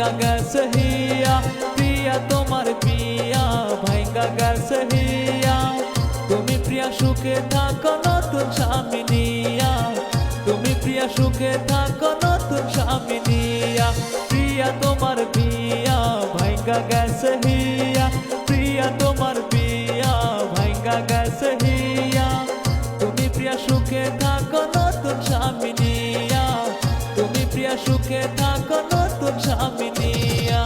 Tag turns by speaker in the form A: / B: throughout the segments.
A: ভাইঙ্গা গেছে হিয়া প্রিয়া তোমার বিয়া ভাইঙ্গা গেছে হিয়া তুমি প্রিয়া সুখে থাকো নতুন স্বামী নিয়া তুমি প্রিয়া সুখে থাকো নতুন স্বামী নিয়া প্রিয়া তোমার বিয়া ভাইঙ্গা গেছে হিয়া প্রিয়া তোমার বিয়া ভাইঙ্গা গেছে হিয়া তুমি প্রিয়া সুখে থাকো নতুন স্বামী নিয়া তুমি প্রিয়া সুখে থাকো নতুন স্বামী নিয়া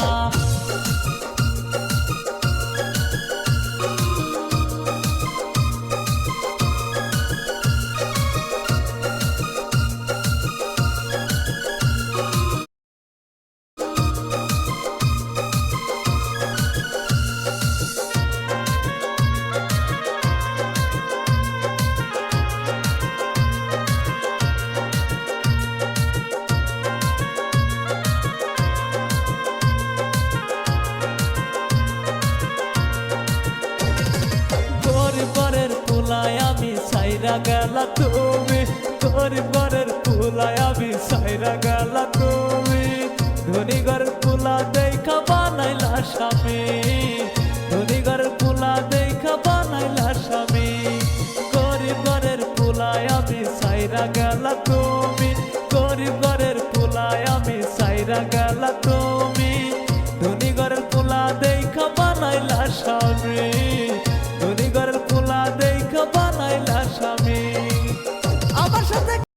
A: গরিবের পুলায় আমি সাইরা গেলা তুমি গরিবের পুলায় আমি সাইরা গেলা তুমি ধনী ঘরের পুলা দেখা বানাইলা স্বামী ধনী ঘরের পুলা দেখা বানাইলা স্বামী গরিবের পুলায় আমি সাইরা গেলা তুমি গরিবের পুলায় আমি সাইরা গেলা তুমি ধনী ঘরের পুলা দেখা বানাইলা স্বামী ধনী ঘরের পোলা দেখা বানাইলা স্বামী আমার সাথে